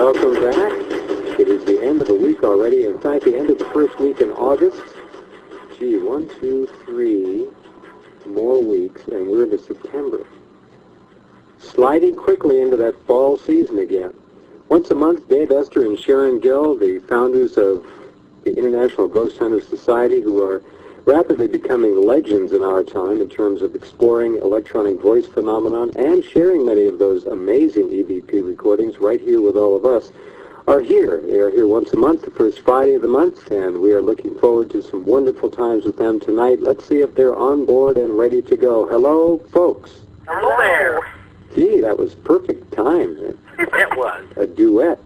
Welcome back. It is the end of the week already. In fact, the end of the first week in August. Gee, 1, 2, 3 more weeks, and we're into September. Sliding quickly into that fall season again. Once a month, Dave Esther and Sharon Gill, the founders of the International Ghost Hunters Society, who are rapidly becoming legends in our time in terms of exploring electronic voice phenomenon and sharing many of those amazing EVP recordings right here with all of us, are here. They are here once a month, the first Friday of the month, and we are looking forward to some wonderful times with them tonight. Let's see if they're on board and ready to go. Hello, folks. Hello there. Gee, that was perfect time. It was. A duet.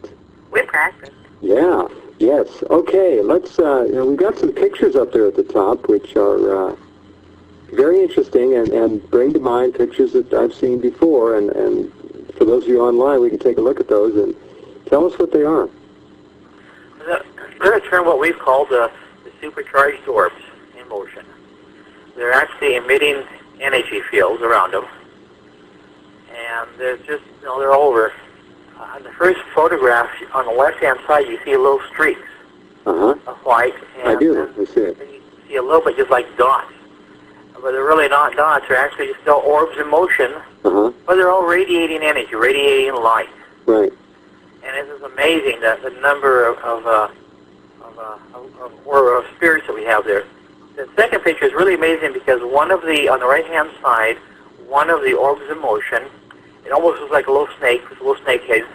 We practiced. Yeah. Yes. Okay. Let's. We've got some pictures up there at the top, which are very interesting and bring to mind pictures that I've seen before. And for those of you online, we can take a look at those and tell us what they are. They're a term what we've called the supercharged orbs in motion. They're actually emitting energy fields around them, and they're just they're over. On the first photograph, on the left-hand side, you see little streaks of white. And I do. I see it. You see a little bit just like dots. But they're really not dots. They're actually still orbs in motion, but they're all radiating energy, radiating light. Right. And this is amazing, the number of spirits that we have there. The second picture is really amazing because on the right-hand side, one of the orbs in motion, it almost looks like a little snake with a little snake head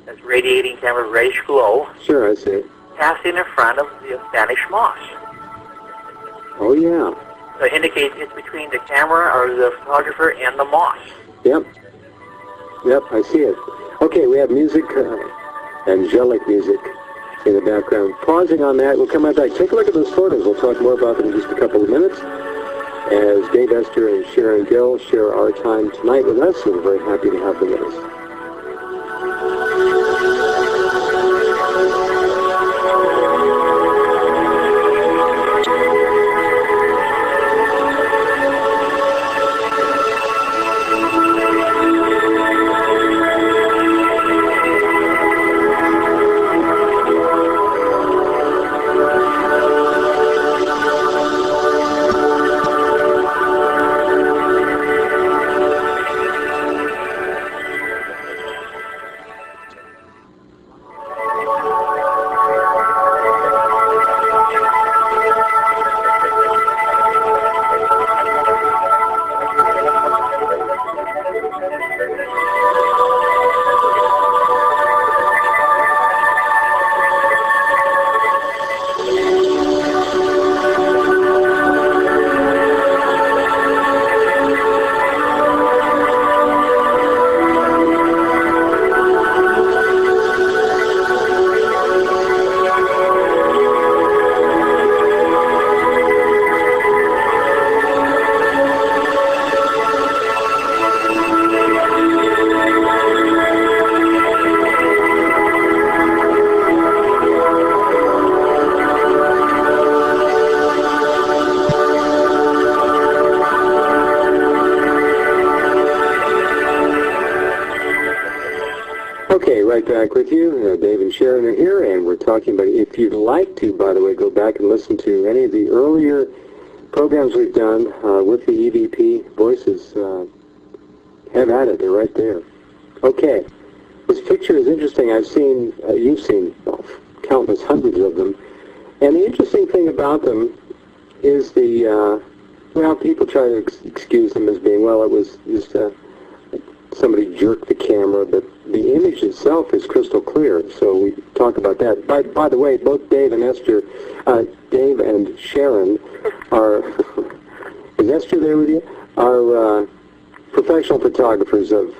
that's radiating kind of a reddish glow. Sure, I see it. Passing in front of the Spanish moss. Oh, yeah. So it indicates it's between the camera or the photographer and the moss. Yep. Yep, I see it. Okay, we have music, angelic music in the background. Pausing on that, we'll come right back. Take a look at those photos. We'll talk more about them in just a couple of minutes. As Dave Esther and Sharon Gill share our time tonight with us, and we're very happy to have them with us. Right back with you. Dave and Sharon are here, and we're talking about, if you'd like to, by the way, go back and listen to any of the earlier programs we've done with the EVP voices. Have at it. They're right there. Okay. This picture is interesting. I've seen, you've seen countless hundreds of them. And the interesting thing about them is people try to excuse them as being, well, it was just somebody jerked the camera, but the image itself is crystal clear, so we talk about that. By the way, both Dave and Esther, Dave and Sharon are, is Esther there with you? Are professional photographers of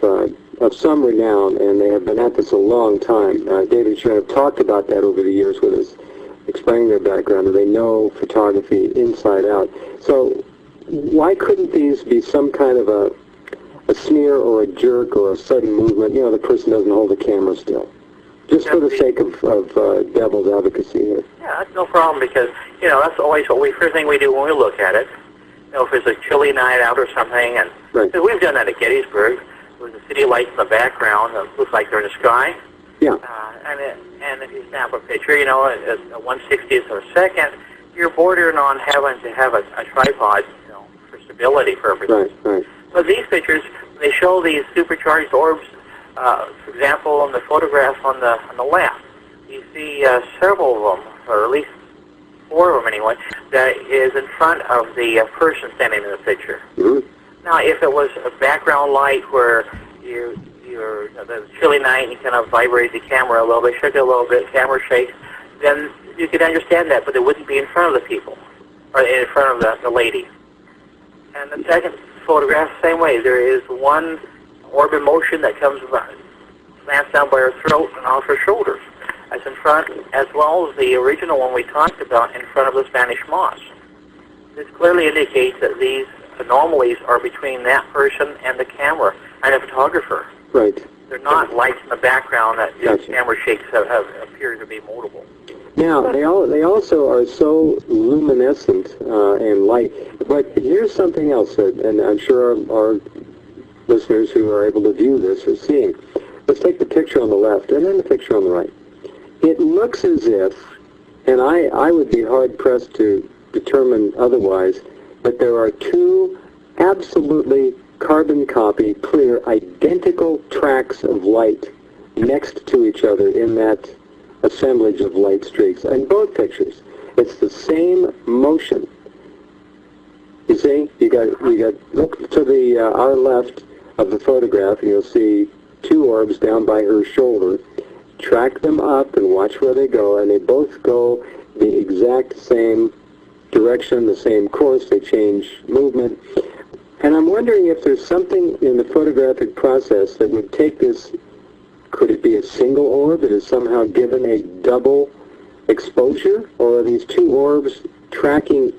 some renown, and they have been at this a long time. Dave and Sharon have talked about that over the years with us, explaining their background, and they know photography inside out. So why couldn't these be some kind of a sneer or a jerk or a sudden movement? The person doesn't hold the camera still. Just for the sake of devil's advocacy here. Yeah, that's no problem because, that's always first thing we do when we look at it. If it's a chilly night out or something, and right. We've done that at Gettysburg, with the city lights in the background, it looks like they're in the sky. Yeah. And if you snap a picture, you know, at 1/60th of a second, you're bordering on having to have a tripod, you know, for stability purposes. Right. But these pictures, they show these supercharged orbs. For example, in the photograph on the left, you see several of them, or at least 4 of them anyway, that is in front of the person standing in the picture. Mm-hmm. Now, if it was a background light where you're the chilly night and you kind of vibrate the camera a little bit, shook it a little bit, camera shakes, then you could understand that, but it wouldn't be in front of the people, or in front of the lady. And the second photograph, same way. There is one orb in motion that comes slants down by her throat and off her shoulders. That's in front, as well as the original one we talked about in front of the Spanish moss. This clearly indicates that these anomalies are between that person and the camera and the photographer. Right. They're not lights in the background that Gotcha. camera shakes have appear to be multiple. Now, they also are so luminescent and light. But here's something else, and I'm sure our listeners who are able to view this are seeing. Let's take the picture on the left and then the picture on the right. It looks as if, and I would be hard-pressed to determine otherwise, that there are 2 absolutely carbon copy, clear, identical tracks of light next to each other in that assemblage of light streaks. In both pictures, it's the same motion. You see, you got look to the our left of the photograph, and you'll see 2 orbs down by her shoulder. Track them up and watch where they go, and they both go the exact same direction, the same course. They change movement. And I'm wondering if there's something in the photographic process that would take this. Could it be a single orb that is somehow given a double exposure? Or are these 2 orbs tracking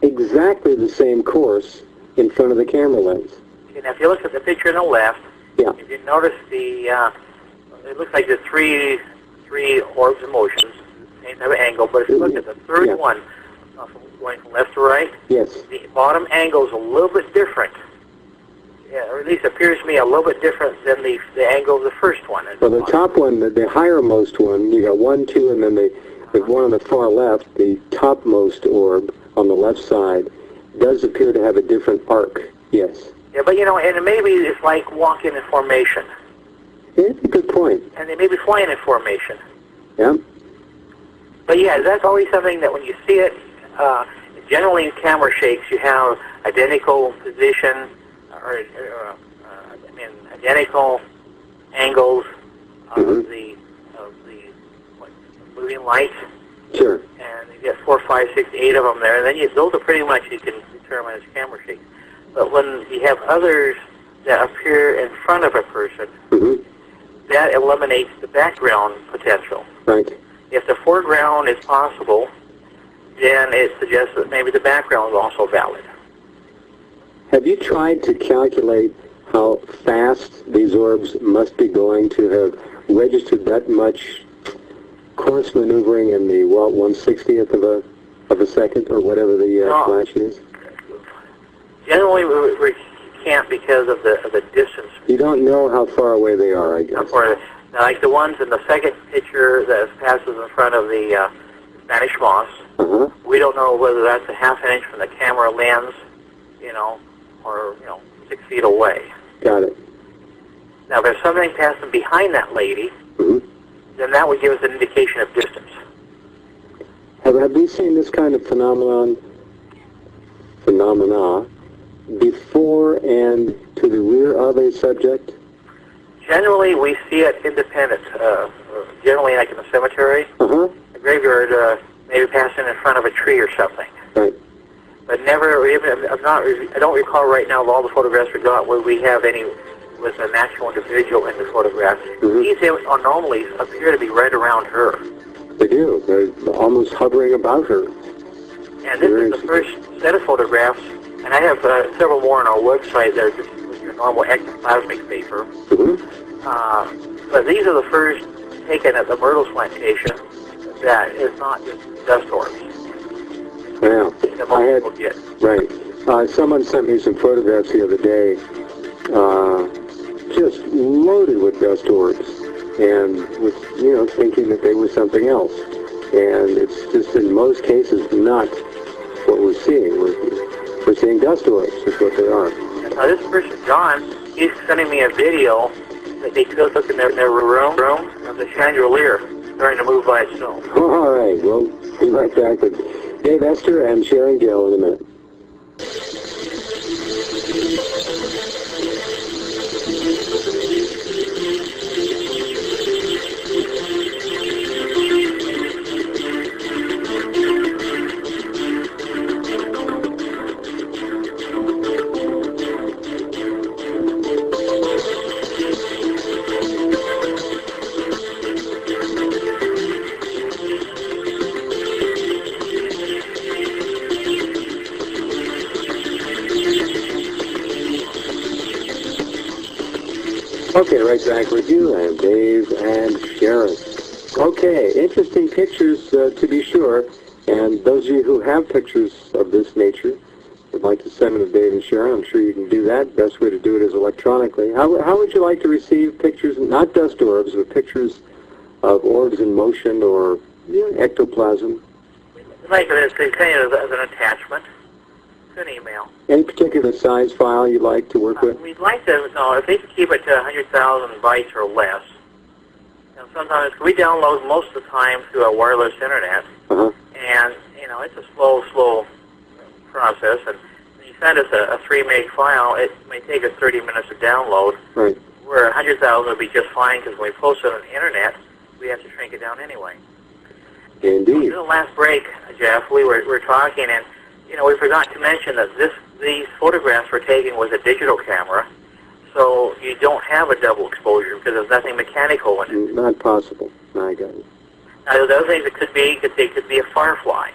exactly the same course in front of the camera lens? Okay, now if you look at the picture on the left, Yeah. if you notice it looks like the three orbs in motion, same type of angle, but if you look at the third Yeah. one, going from left to right, Yes. the bottom angle is a little bit different. Yeah, or at least appears to me a little bit different than the angle of the first one. Well, the top one, the highermost one, you got 1, 2, and then the one on the far left, the topmost orb on the left side, does appear to have a different arc. Yes. Yeah, but you know, and maybe it's like walking in formation, Yeah, that's a good point. and they may be flying in formation. Yeah. But yeah, that's always something that when you see it, generally in camera shakes, you have identical position, identical angles of the moving lights. Sure. And you get 4, 5, 6, 8 of them there. And then those are pretty much you can determine as camera shakes. But when you have others that appear in front of a person, that eliminates the background potential. Right. If the foreground is possible, then it suggests that maybe the background is also valid. Have you tried to calculate how fast these orbs must be going to have registered that much course maneuvering in the 1/60th of a second, or whatever the flash is? Generally, we can't because of the distance. You don't know how far away they are, I guess. Like the ones in the second picture that passes in front of the Spanish moss. We don't know whether that's a ½ inch from the camera lens, or 6 feet away. Got it. Now, if there's something passing behind that lady, then that would give us an indication of distance. Have we seen this kind of phenomena before and to the rear of a subject? Generally, we see it independent. Generally, like in the cemetery, a graveyard, maybe passing in front of a tree or something. Right. But never, I don't recall right now of all the photographs we got where we have any with an actual individual in the photograph. These anomalies appear to be right around her. They do. They're almost hovering about her. And this is the first set of photographs, and I have several more on our website that are just with your normal ectoplasmic paper. But these are the first taken at the Myrtles Plantation that is not just dust orbs. Wow. That most people get. Right. Someone sent me some photographs the other day, just loaded with dust orbs. and was, thinking that they were something else. And it's just in most cases not what we're seeing. We're seeing dust orbs, is what they are. This person, John, he's sending me a video that they took in their room of the chandelier starting to move by itself. All right, we'll be right back with Dave Esther and Sharon Gill in a minute. Okay, right back with you, and Dave and Sharon. Okay, interesting pictures to be sure, and those of you who have pictures of this nature would like to send them to Dave and Sharon. I'm sure you can do that. Best way to do it is electronically. How would you like to receive pictures, not dust orbs, but pictures of orbs in motion or ectoplasm? Like this, they say it as an attachment. An email. Any particular size file you'd like to work with? We'd like to know if they could keep it to 100,000 bytes or less. And sometimes we download most of the time through a wireless internet, and it's a slow process. And when you send us a 3 meg file, it may take us 30 minutes to download. Right. Where 100,000 would be just fine because when we post it on the internet, we have to shrink it down anyway. Indeed. In the last break, Jeff, we were talking and. We forgot to mention that these photographs we're taking with a digital camera, so you don't have a double exposure because there's nothing mechanical in it. Not possible. I got it. Now, the other things it could be a firefly.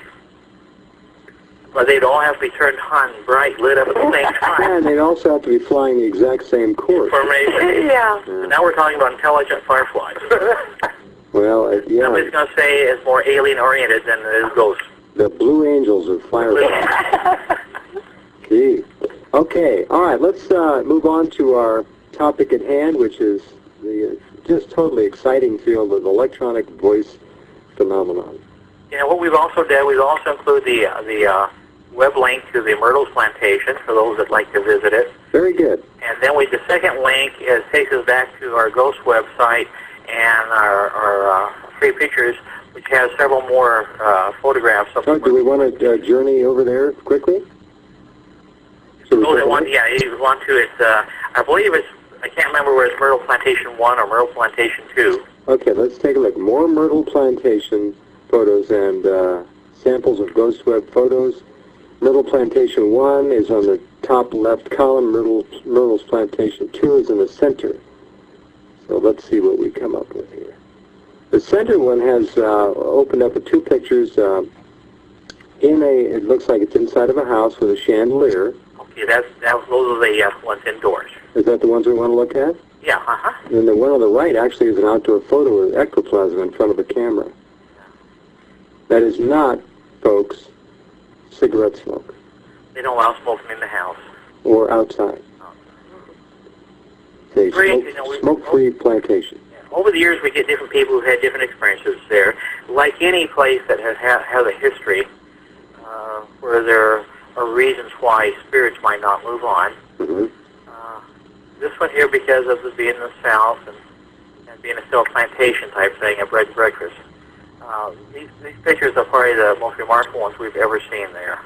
But they'd all have to be turned on bright, lit up at the same time. And they'd also have to be flying the exact same course. Formation. Yeah. So now we're talking about intelligent fireflies. Well, yeah. Somebody's going to say it's more alien-oriented than it is ghosts. The Blue Angels of fireflies. Gee. Okay, all right, let's move on to our topic at hand, which is the just totally exciting field of electronic voice phenomenon. What we've also done, we've also included the web link to the Myrtles Plantation for those that like to visit it. Very good. And then the second link takes us back to our ghost website and our free pictures, which has several more photographs. So do we want to journey over there quickly? You want to. It's, I believe I can't remember where it's Myrtle Plantation 1 or Myrtle Plantation 2. Okay, let's take a look. More Myrtle Plantation photos and samples of ghost web photos. Myrtle Plantation 1 is on the top left column. Myrtle's Plantation 2 is in the center. So let's see what we come up with here. The center one has opened up with 2 pictures. It looks like it's inside of a house with a chandelier. Okay, those are the ones indoors. Is that the ones we want to look at? Yeah, And the one on the right actually is an outdoor photo of ectoplasm in front of a camera. That is not, folks, cigarette smoke. They don't allow smoking in the house. Or outside. It's a smoke-free plantation. Over the years, we get different people who've had different experiences there. Like any place that has a history, where there are reasons why spirits might not move on. This one here, because of it being in the South and being a still plantation type thing, a bread and breakfast. These pictures are probably the most remarkable ones we've ever seen there.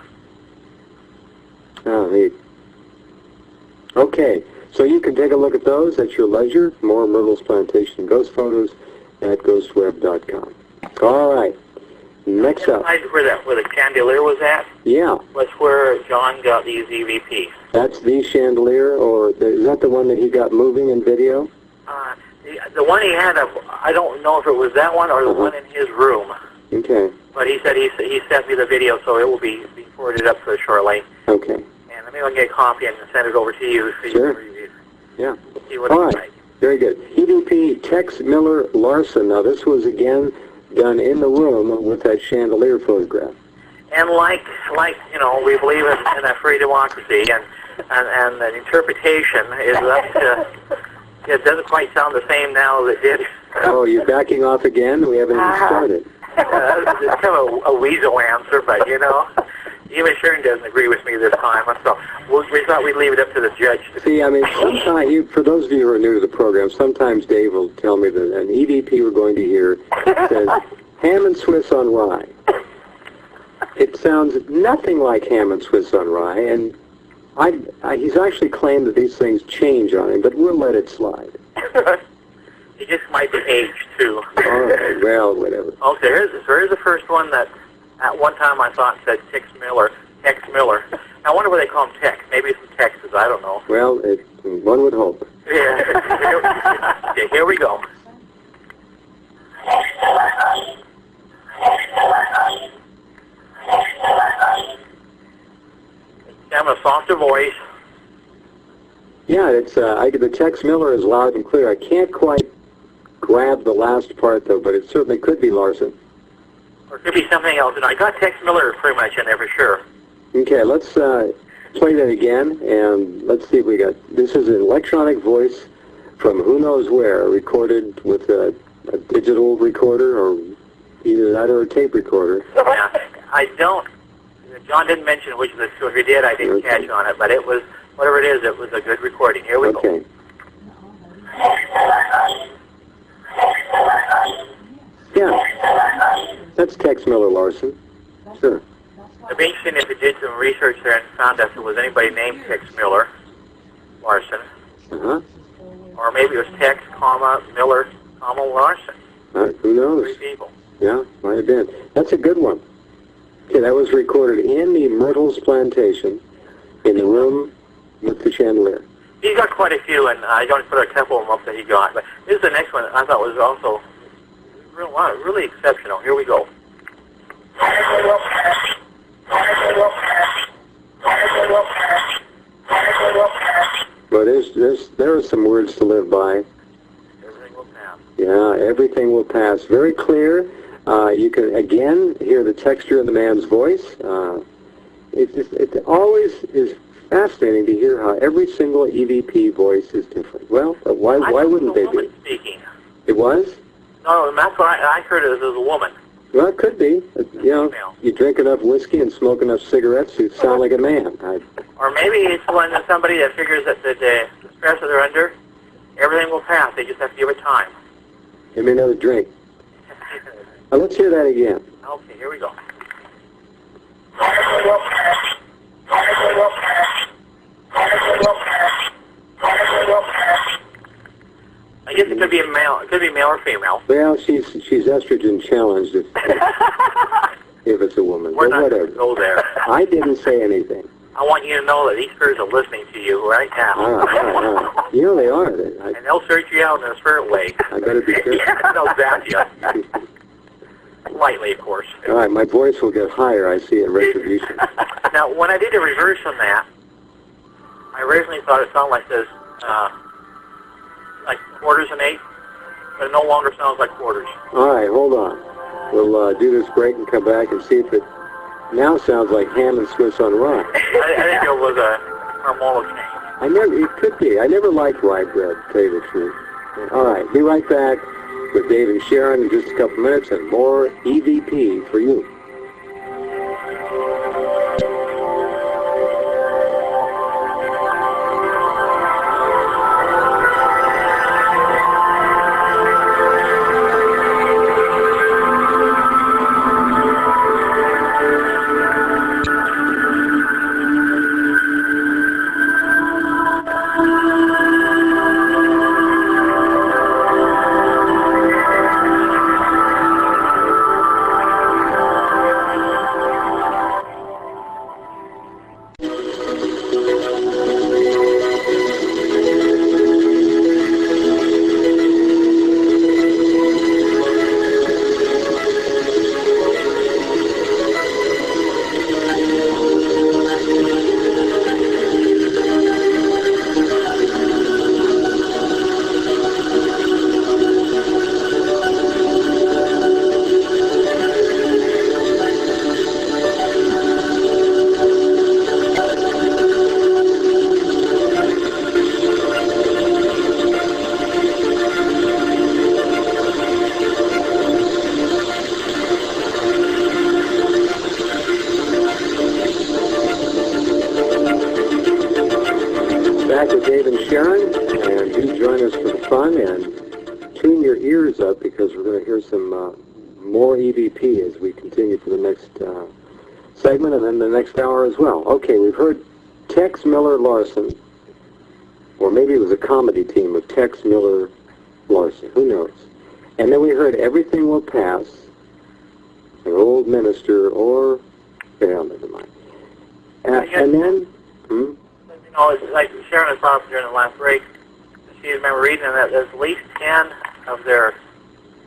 Oh, neat. Okay. So you can take a look at those at your leisure. More Myrtle's Plantation ghost photos at ghostweb.com. All right. Next up. Where the chandelier was at? Yeah. Was where John got these EVPs. That's the chandelier, or is that the one that he got moving in video? The one he had, I don't know if it was that one or the one in his room. Okay. But he said he sent me the video, so it will be forwarded up to shortly. Okay. And maybe I'll get a copy and send it over to you. So sure. You can review. Yeah. See what all it's right. like. Very good. EVP Tex Miller Larson. Now, this was, again, done in the room with that chandelier photograph. And like we believe in a free democracy, and the interpretation is up to. It doesn't quite sound the same now as it did Oh, you're backing off again? We haven't even started. It's kind of a weasel answer, but, you know, even Sharon doesn't agree with me this time. So we thought we'd leave it up to the judge. See, I mean, sometimes, for those of you who are new to the program, sometimes Dave will tell me that an EVP we're going to hear says, ham and Swiss on rye. It sounds nothing like ham and Swiss on rye, and he's actually claimed that these things change on him, but we'll let it slide. He just might be aged, too. All right, well, whatever. Okay, here's the first one that at one time I thought said Tex Miller. I wonder what they call him Tex. Maybe it's from Texas, I don't know. Well, one would hope. Yeah. Okay, here we go. Have a softer voice. Yeah, it's the Tex Miller is loud and clear. I can't quite grab the last part, though, but it certainly could be Larson. Or it could be something else. And I got Tex Miller pretty much in there for sure. Okay, let's play that again, and let's see if we got... This is an electronic voice from who knows where, recorded with a digital recorder, or either that or a tape recorder. Yeah, I don't... John didn't mention which of the two. If he did, I didn't catch on it, but it was... Whatever it is, it was a good recording. Here we go. Okay. Yeah, that's Tex Miller Larson. Sure. It'd be interesting if you did some research there and found out if there was anybody named Tex Miller Larson. Uh-huh. Or maybe it was Tex, Miller, Larson. Who knows? 3 people. Yeah, might have been. That's a good one. Okay, that was recorded in the Myrtles Plantation, in the room with the chandelier. He's got quite a few, and I don't put a couple of them up that he got. But this is the next one I thought was also really exceptional. Here we go. Well, there are some words to live by. Everything will pass. Yeah, everything will pass. Very clear. You can, again, hear the texture of the man's voice. It always is fascinating to hear how every single EVP voice is different. Well, why wouldn't they be? Speaking. It was? No, that's what I heard it as a woman. Well, it could be. You know, you drink enough whiskey and smoke enough cigarettes, you sound like a man. Or maybe it's somebody that figures that the stress that they're under, everything will pass. They just have to give it time. Give me another drink. Let's hear that again. Okay, here we go. I guess it could be a male. It could be male or female. Well, she's estrogen challenged if it's a woman. We're but not whatever. going to go there. I didn't say anything. I want you to know that these spirits are listening to you right now. All right. You know they are. And they'll search you out in a spirit way. I better be careful. They'll zap you. Lightly, of course. All right, my voice will get higher, I see, in retribution. Now, when I did a reverse on that, I originally thought it sounded like this, like quarters and eighths, but it no longer sounds like quarters. All right, hold on. We'll do this break and come back and see if it now sounds like ham and Swiss on rye. I think it was a hormonal change. It could be. I never liked rye bread, to tell you the truth. All right, be right back with Dave and Sharon in just a couple minutes and more EVP for you. fun, and tune your ears up because we're going to hear some more EVP as we continue for the next segment and then the next hour as well. Okay, we've heard Tex Miller Larson, or maybe it was a comedy team of Tex Miller Larson, who knows. And then we heard Everything Will Pass, an old minister, or, well, never mind. And then, You know, it's like Sharon was talking during the last break. She remember reading that there's at least 10 of their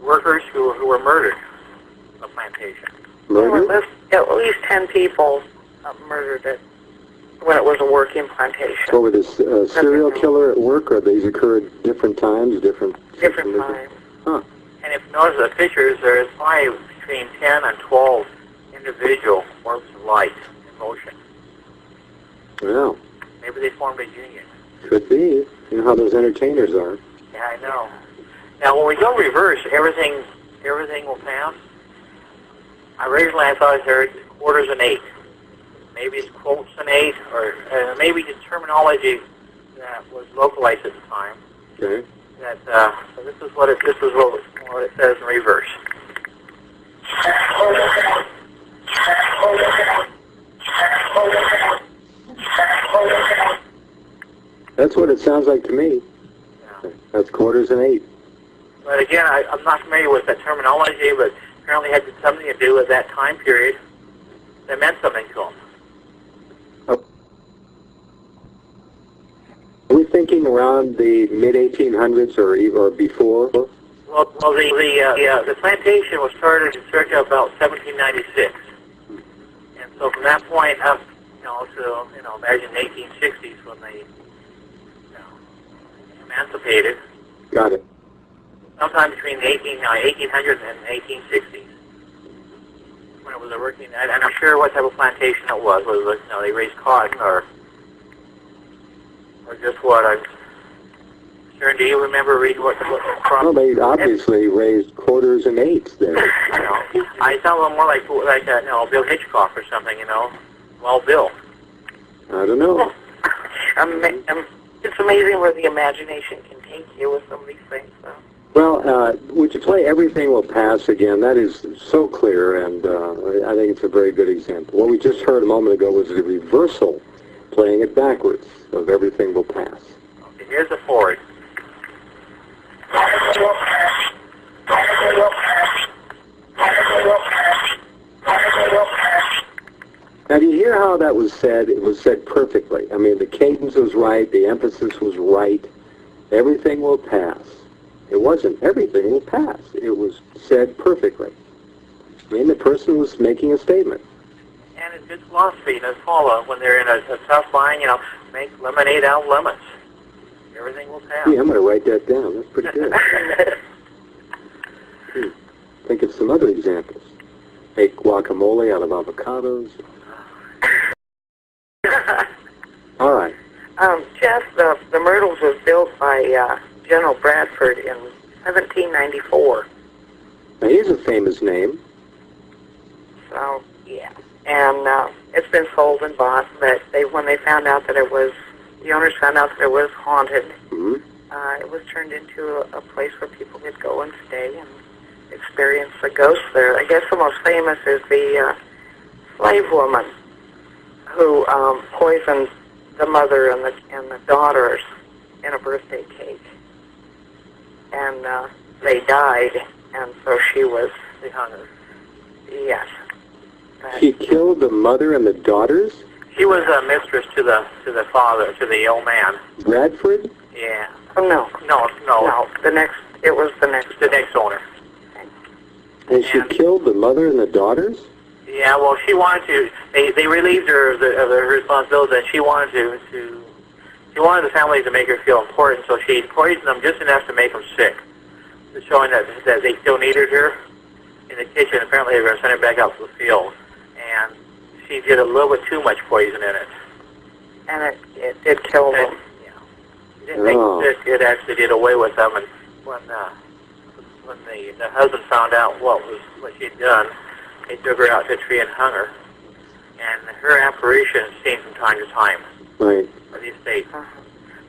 workers who were murdered on the plantation. murder? At least 10 people murdered it when it was a working plantation. So were this serial killer at work, or these occurred at different times, different times? Huh. And if you notice the pictures, there's probably between 10 and 12 individual orbs of light in motion. Well, Maybe they formed a union. could be. You know how those entertainers are. Yeah, I know. Now, when we go reverse, everything will pass. Originally, I thought I heard quarters and 8. Maybe it's quotes and 8, or maybe the terminology that was localized at the time. Okay. That so this is what it says in reverse. That's what it sounds like to me. Yeah. That's quarters and 8. But again, I'm not familiar with that terminology, but apparently it had something to do with that time period that meant something to them. Are we thinking around the mid-1800s or before? Well, the plantation was started in circa about 1796, and so from that point up, to imagine the 1860s when they emancipated. Got it. Sometime between the 1800s and 1860s when it was a working. I'm not sure what type of plantation it was. Whether it was, they raised cotton or just what. I'm sure. Do you remember reading what the crop? Well, they obviously raised quarters and 8s there. I sound a little more like Bill Hitchcock or something. Well, Bill. I don't know. It's amazing where the imagination can take you with some of these things. So. Well, would you play Everything Will Pass again? That is so clear, and I think it's a very good example. What we just heard a moment ago was the reversal, playing it backwards, of Everything Will Pass. Okay, here's the forward. Now, do you hear how that was said? It was said perfectly. I mean, the cadence was right, the emphasis was right. Everything will pass. It wasn't everything will pass. It was said perfectly. I mean, the person was making a statement. And it's good philosophy to follow when they're in a tough bind, make lemonade out of lemons. Everything will pass. Yeah, I'm going to write that down. That's pretty good. Think of some other examples. Make guacamole out of avocados. All right. Jeff, the Myrtles was built by General Bradford in 1794. Now, he's a famous name. So, yeah. And it's been sold and bought, but when they found out that the owners found out that it was haunted, it was turned into a place where people could go and stay and experience the ghosts there. I guess the most famous is the slave woman who poisoned the mother and the daughters in a birthday cake. And they died, and so they hung her. Yes. She killed the mother and the daughters? She was a mistress to the father, to the old man. Bradford? Yeah. Oh, no. No. It was the next owner. And she killed the mother and the daughters? Yeah, well, she wanted to. They relieved her of her responsibility, and she wanted the family to make her feel important, so she poisoned them just enough to make them sick, showing that they still needed her in the kitchen. Apparently, they were going to send her back out to the field, and she did a little bit too much poison in it. And it did kill them. Yeah. It actually did away with them, and when the husband found out what she'd done, they took her out to a tree and hung her. And her apparition is seen from time to time. Right. By the estate.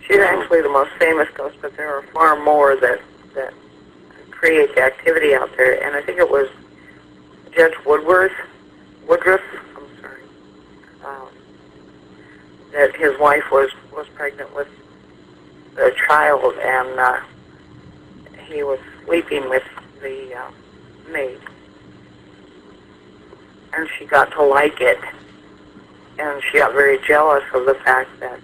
She's actually the most famous ghost, but there are far more that create the activity out there. And I think it was Judge Woodruff, I'm sorry, that his wife was pregnant with a child, and he was sleeping with the maid. And she got to like it, and she got very jealous of the fact that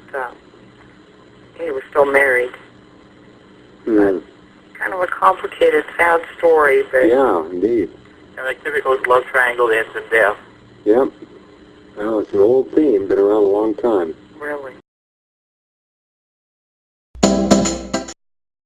he was still married. Kind of a complicated, sad story, but... Yeah, indeed. And like typical love triangle ends in death. Yep. Well, it's an old theme, been around a long time. Really.